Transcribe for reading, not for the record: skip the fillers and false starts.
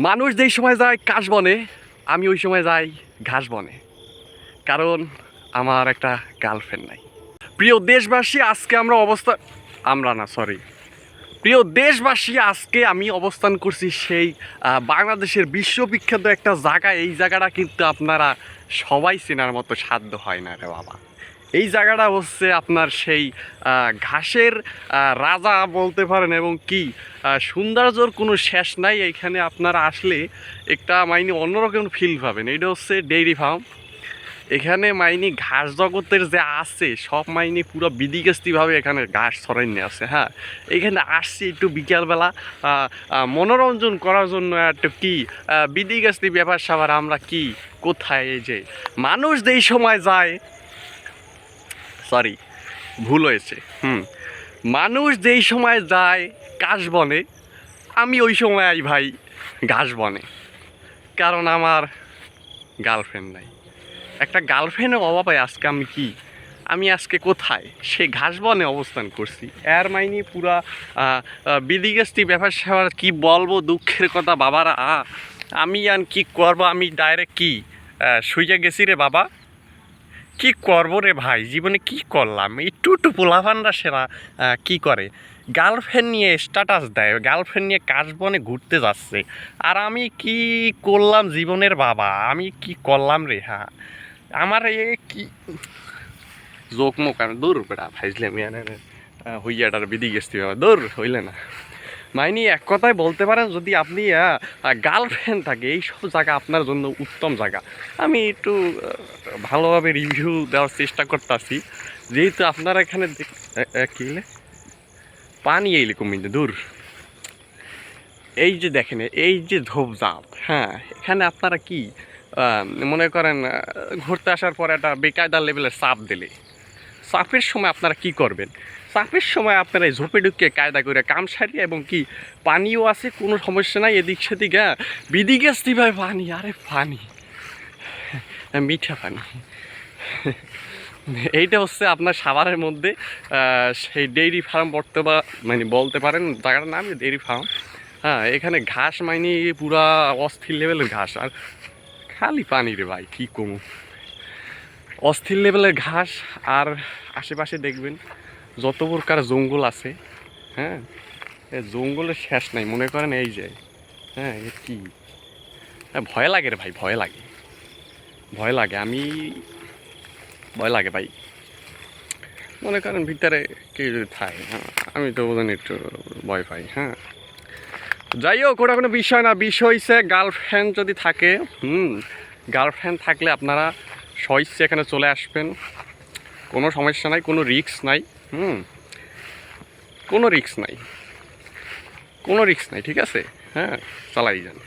মানুষ যেই সময় যায় কাশ বনে, আমি ওই সময় যাই ঘাস বনে, কারণ আমার একটা গার্লফ্রেন্ড নাই। প্রিয় দেশবাসী, আজকে প্রিয় দেশবাসী, আজকে আমি অবস্থান করছি সেই বাংলাদেশের বিশ্ববিখ্যাত একটা জায়গা। এই জায়গাটা কিন্তু আপনারা সবাই চেনার মতো সাধ্য হয় না রে বাবা। এই জায়গাটা হচ্ছে আপনার সেই ঘাসের রাজা বলতে পারেন, এবং কি সৌন্দর্যর কোনো শেষ নাই। এইখানে আপনারা আসলে একটা অন্যরকম ফিল পাবেন। এটা হচ্ছে ডেইরি ফার্ম। এখানে ঘাস জগতের যে আছে সব পুরো বিধিগাস্তিভাবে এখানে ঘাস ছড়াই নিয়ে আছে। হ্যাঁ, এখানে আসছি একটু বিকালবেলা মনোরঞ্জন করার জন্য। একটু কি বিধিগাস্তি ব্যাপার স্যাপার আমরা কি কোথায়, এই যে মানুষ যেই সময় যায়, সরি ভুল হয়েছে, মানুষ যেই সময় যায় কাশ বনে, আমি ওই সময় আই ভাই ঘাস বনে, কারণ আমার গার্লফ্রেন্ড নাই। একটা গার্লফ্রেন্ডের অভাবে আজকে আমি আজকে কোথায়, সে ঘাস বনে অবস্থান করছি। এর পুরা বিধিগাস্তি ব্যাপার স্যাপার কি বলবো, দুঃখের কথা বাবারা। আমি আর কি করবো, আমি ডাইরেক্ট কি শুইয়া গেছি রে বাবা। কি করবো রে ভাই, জীবনে কি করলাম। একটু পোলাভানরা সেরা কি করে, গার্লফ্রেন্ড নিয়ে স্ট্যাটাস দেয়, গার্লফ্রেন্ড নিয়ে কাশবনে ঘুরতে যাচ্ছে। আর আমি কি করলাম জীবনের বাবা, আমি কি করলাম রে। হ্যাঁ, আমার কি জোক মুখ আর দূর বেড়া ভাইজলাম হইয়াটার বিধি গেছি দূর হইলে না। এক কথায় বলতে পারেন, যদি আপনি গার্লফ্রেন্ড থাকে, এইসব জায়গা আপনার জন্য উত্তম জায়গা। আমি একটু ভালোভাবে রিভিউ দেওয়ার চেষ্টা করতেছি, যেহেতু আপনারা এখানে কি পানি এইরকম দূর। এই যে দেখেন, এই যে ঝোপঝাপ, হ্যাঁ, এখানে আপনারা কি মনে করেন ঘুরতে আসার পর একটা বেকায়দা লেভেলের চাপ দিলে, চাপের সময় আপনারা কি করবেন? চাপের সময় আপনারা এই ঝোপে ঢুকে কায়দা করে কাম সারিয়ে, এবং কি পানিও আছে, কোনো সমস্যা নাই, এদিক সেদিক বিদিগাস্তি ভাই পানি, আরে পানি মিঠা পানি। এইটা হচ্ছে আপনার সাভারের মধ্যে সেই ডেইরি ফার্ম বলতে পারেন জায়গাটার নাম ডেইরি ফার্ম। হ্যাঁ, এখানে ঘাস পুরা অস্থির লেভেলের ঘাস, আর খালি পানি রে ভাই, কী কমু, অস্থির লেভেলের ঘাস। আর আশেপাশে দেখবেন যত প্রকার জঙ্গল আছে। হ্যাঁ, জঙ্গলের শেষ নাই, মনে করেন এই যে, হ্যাঁ, কি ভয় লাগে রে ভাই, ভয় লাগে, ভয় লাগে, ভয় লাগে ভাই। মনে করেন ভিতরে কেউ যদি থাকে, হ্যাঁ, আমি তো বোঝেন একটু ভয় পাই। হ্যাঁ, যাই হোক, ওটা কোনো বিষয় না। বিষয় হচ্ছে গার্লফ্রেন্ড যদি থাকে, গার্লফ্রেন্ড থাকলে আপনারা স্বইচ্ছে এখানে চলে আসবেন, কোনো সমস্যা নাই, কোনো রিস্ক নাই। কোনো রিস্ক নাই, ঠিক আছে। হ্যাঁ, চালাই যান।